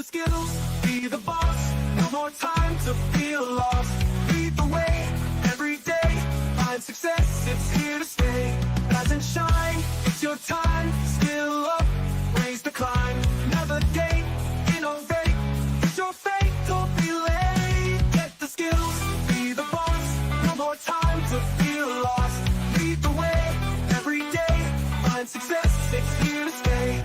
skills, be the boss. No more time to feel lost. Lead the way every day. Find success, it's here to stay. Rise and shine, it's your time. Skill up, raise the climb. Navigate, innovate. It's your fate, don't be late. Get the skills, be the boss. No more time to feel lost. Lead the way every day. Find success, it's here to stay.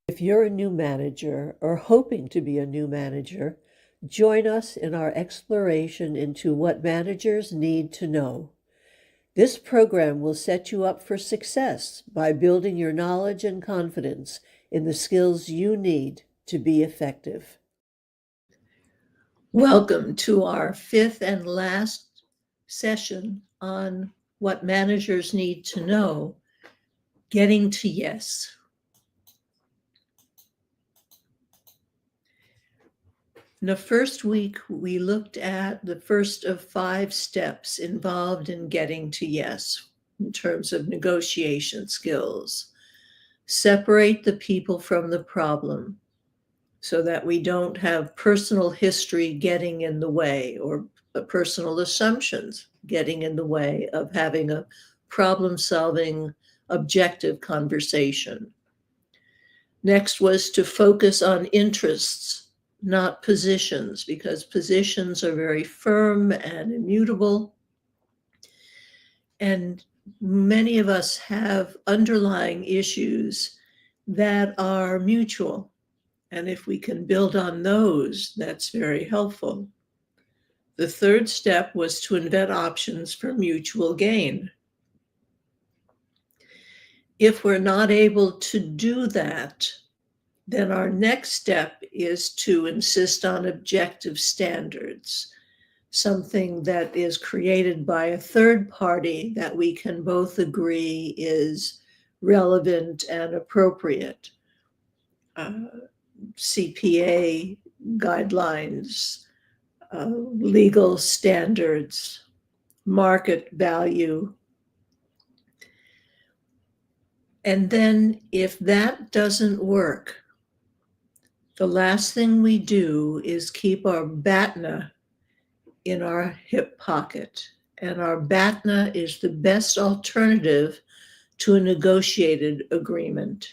If you're a new manager or hoping to be a new manager, join us in our exploration into what managers need to know. This program will set you up for success by building your knowledge and confidence in the skills you need to be effective. Welcome to our fifth and last session on what managers need to know, getting to yes. In the first week, we looked at the first of 5 steps involved in getting to yes in terms of negotiation skills. Separate the people from the problem so that we don't have personal history getting in the way or personal assumptions getting in the way of having a problem-solving, objective conversation. Next was to focus on interests, not positions, because positions are very firm and immutable. And many of us have underlying issues that are mutual. And if we can build on those, that's very helpful. The third step was to invent options for mutual gain. If we're not able to do that, then our next step is to insist on objective standards, something that is created by a third party that we can both agree is relevant and appropriate. CPA guidelines, legal standards, market value. And then if that doesn't work, the last thing we do is keep our BATNA in our hip pocket. And our BATNA is the best alternative to a negotiated agreement.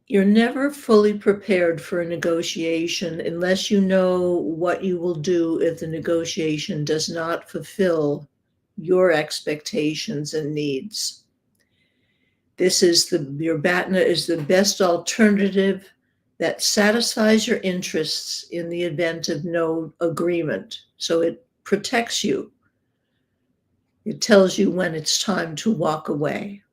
You're never fully prepared for a negotiation unless you know what you will do if the negotiation does not fulfill your expectations and needs. Your BATNA is the best alternative that satisfies your interests in the event of no agreement. So it protects you. It tells you when it's time to walk away.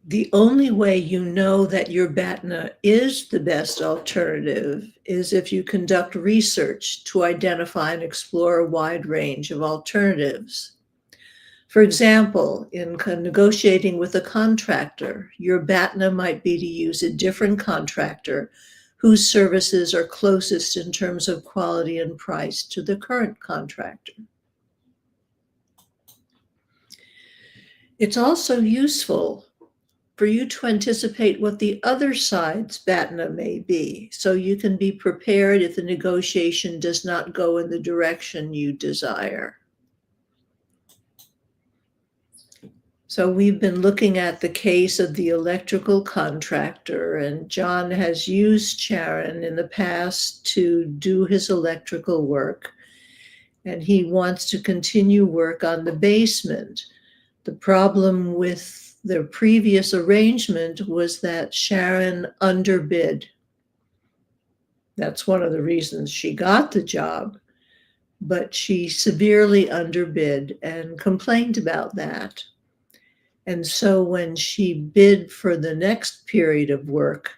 The only way you know that your BATNA is the best alternative is if you conduct research to identify and explore a wide range of alternatives. For example, in negotiating with a contractor, your BATNA might be to use a different contractor whose services are closest in terms of quality and price to the current contractor. It's also useful for you to anticipate what the other side's BATNA may be, so you can be prepared if the negotiation does not go in the direction you desire. So we've been looking at the case of the electrical contractor, and John has used Sharon in the past to do his electrical work, and he wants to continue work on the basement. The problem with the previous arrangement was that Sharon underbid. That's one of the reasons she got the job, but she severely underbid and complained about that. And so when she bid for the next period of work,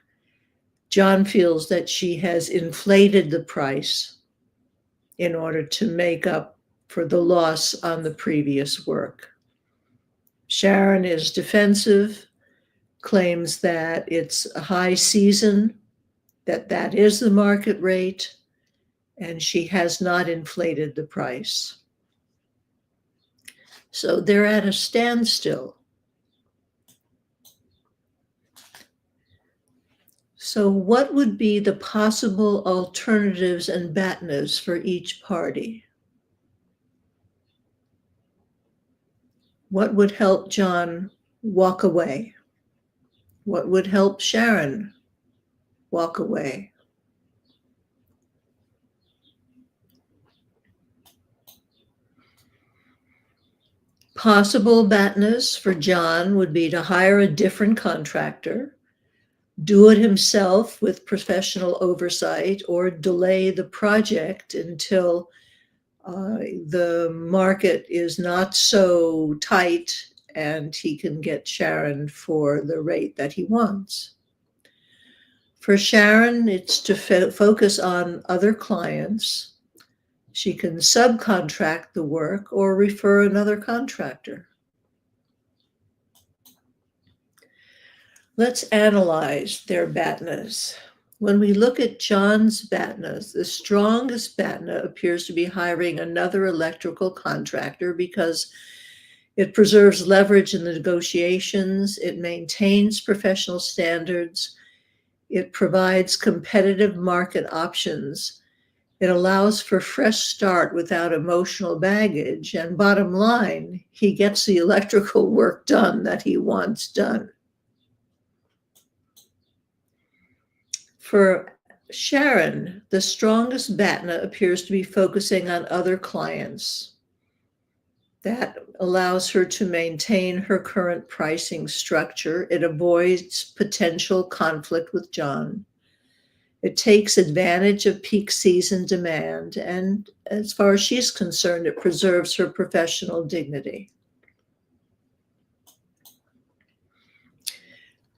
John feels that she has inflated the price in order to make up for the loss on the previous work. Sharon is defensive, claims that it's a high season that that is the market rate, and she has not inflated the price. So they're at a standstill. So what would be the possible alternatives and BATNAs for each party? What would help John walk away? What would help Sharon walk away? Possible BATNAs for John would be to hire a different contractor, do it himself with professional oversight, or delay the project until the market is not so tight and he can get Sharon for the rate that he wants. For Sharon, it's to focus on other clients. She can subcontract the work or refer another contractor. Let's analyze their BATNAs. When we look at John's BATNAs, the strongest BATNA appears to be hiring another electrical contractor because it preserves leverage in the negotiations, it maintains professional standards, it provides competitive market options, it allows for fresh start without emotional baggage, and bottom line, he gets the electrical work done that he wants done. For Sharon, the strongest BATNA appears to be focusing on other clients. That allows her to maintain her current pricing structure. It avoids potential conflict with John. It takes advantage of peak season demand, and as far as she's concerned, it preserves her professional dignity.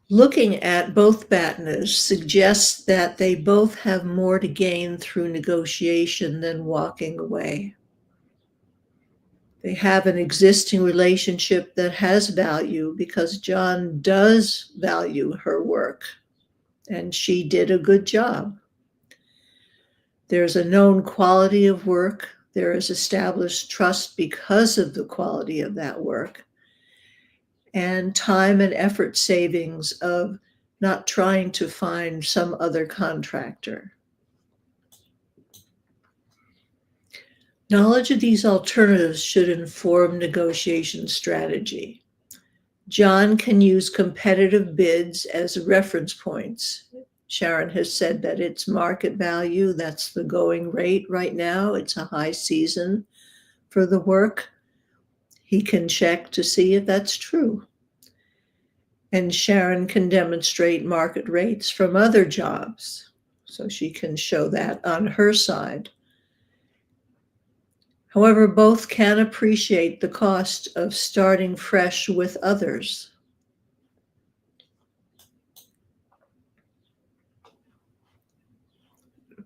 Looking at both BATNAs suggests that they both have more to gain through negotiation than walking away. They have an existing relationship that has value because John does value her work, and she did a good job. There's a known quality of work. There is established trust because of the quality of that work, and time and effort savings of not trying to find some other contractor. Knowledge of these alternatives should inform negotiation strategy. John can use competitive bids as reference points. Sharon has said that it's market value. That's the going rate right now. It's a high season for the work. He can check to see if that's true. And Sharon can demonstrate market rates from other jobs, so she can show that on her side. However, both can appreciate the cost of starting fresh with others.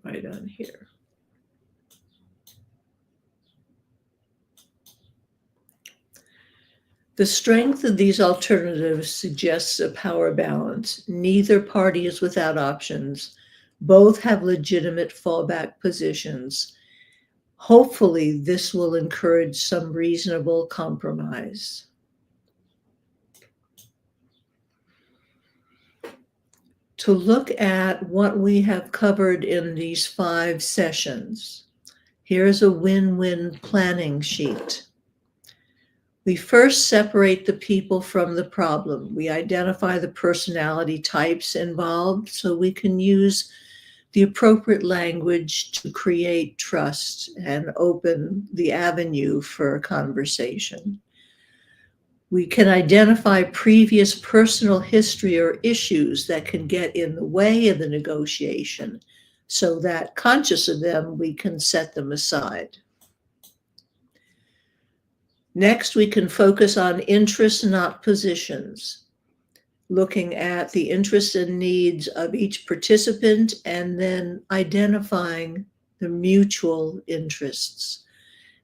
Right on here. The strength of these alternatives suggests a power balance. Neither party is without options. Both have legitimate fallback positions. Hopefully, this will encourage some reasonable compromise. To look at what we have covered in these 5 sessions, here's a win-win planning sheet. We first separate the people from the problem. We identify the personality types involved so we can use the appropriate language to create trust and open the avenue for conversation. We can identify previous personal history or issues that can get in the way of the negotiation so that, conscious of them, we can set them aside. Next, we can focus on interests, not positions, looking at the interests and needs of each participant and then identifying the mutual interests.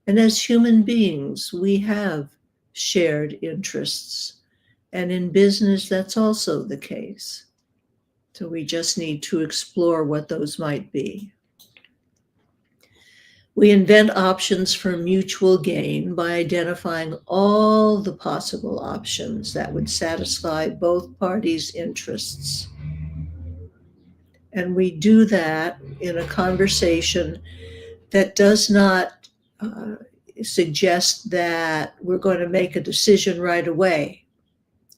And as human beings, we have shared interests. And in business, that's also the case. So we just need to explore what those might be. We invent options for mutual gain by identifying all the possible options that would satisfy both parties' interests. And we do that in a conversation that does not suggest that we're going to make a decision right away.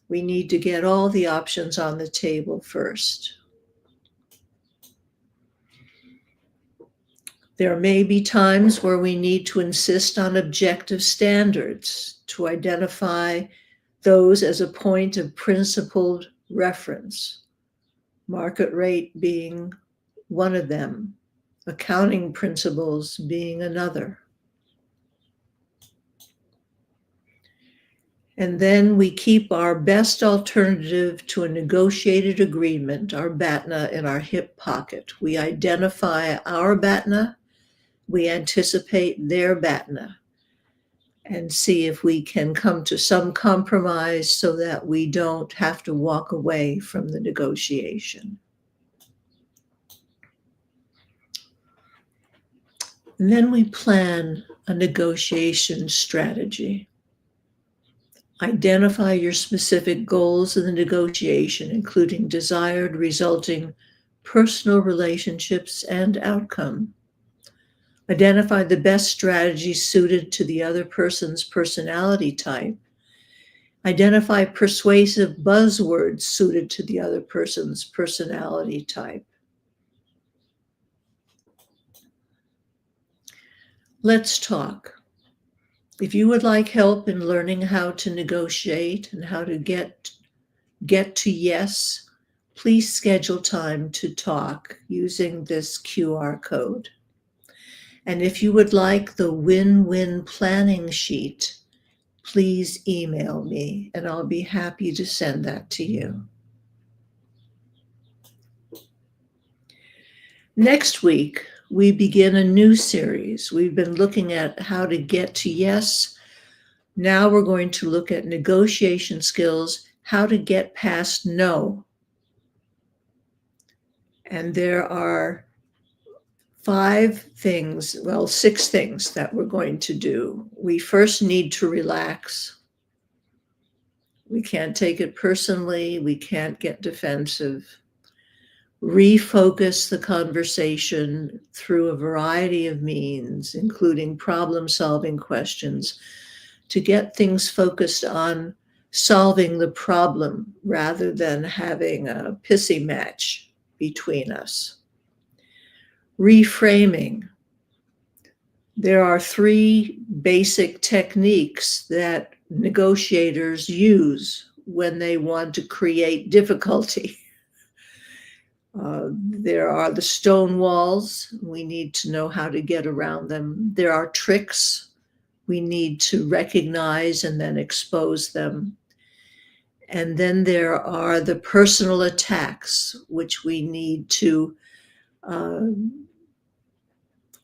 We need to get all the options on the table first. There may be times where we need to insist on objective standards to identify those as a point of principled reference, market rate being one of them, accounting principles being another. And then we keep our best alternative to a negotiated agreement, our BATNA, in our hip pocket. We identify our BATNA, we anticipate their BATNA, and see if we can come to some compromise so that we don't have to walk away from the negotiation. And then we plan a negotiation strategy. Identify your specific goals in the negotiation, including desired, resulting personal relationships and outcome. Identify the best strategy suited to the other person's personality type. Identify persuasive buzzwords suited to the other person's personality type. Let's talk. If you would like help in learning how to negotiate and how to get to yes, please schedule time to talk using this QR code. And if you would like the win-win planning sheet, please email me and I'll be happy to send that to you. Next week, we begin a new series. We've been looking at how to get to yes. Now we're going to look at negotiation skills, how to get past no. And there are 6 things that we're going to do. We first need to relax. We can't take it personally. We can't get defensive. Refocus the conversation through a variety of means, including problem-solving questions, to get things focused on solving the problem rather than having a pissy match between us. Reframing. There are 3 basic techniques that negotiators use when they want to create difficulty. There are the stone walls. We need to know how to get around them. There are tricks. We need to recognize and then expose them. And then there are the personal attacks, which we need to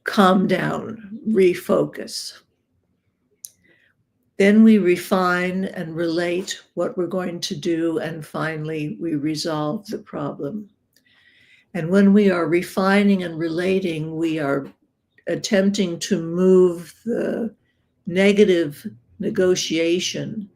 calm down, refocus. Then we refine and relate what we're going to do, and finally we resolve the problem. And when we are refining and relating, we are attempting to move the negative negotiation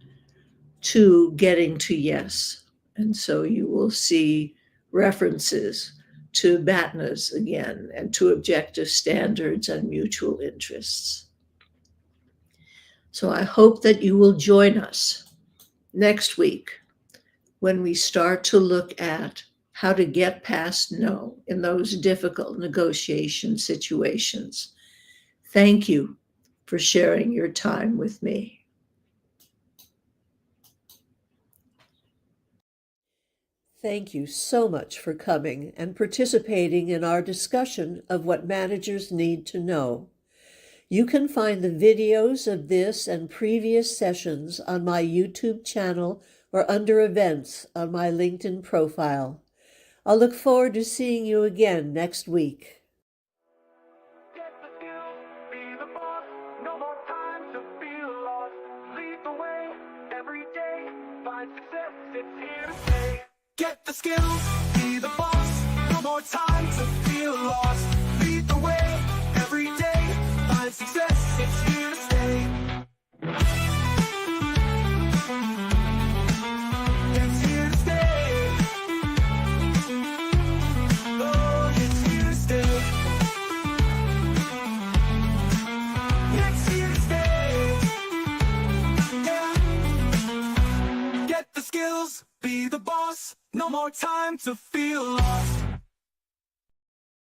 to getting to yes. And so you will see references to BATNAs again, and to objective standards and mutual interests. So I hope that you will join us next week when we start to look at how to get past no in those difficult negotiation situations. Thank you for sharing your time with me. Thank you so much for coming and participating in our discussion of what managers need to know. You can find the videos of this and previous sessions on my YouTube channel or under events on my LinkedIn profile. I'll look forward to seeing you again next week. Get the skills, be the boss, no more time to feel lost. Lead the way, every day, find success, it's here to stay. Get the skills, be the boss. time to feel lost. Lead the way every day. Find success, it's here to stay. It's here to stay. Oh, it's here to stay. It's here to stay. Yeah. Get the skills, be the boss. No more time to feel lost.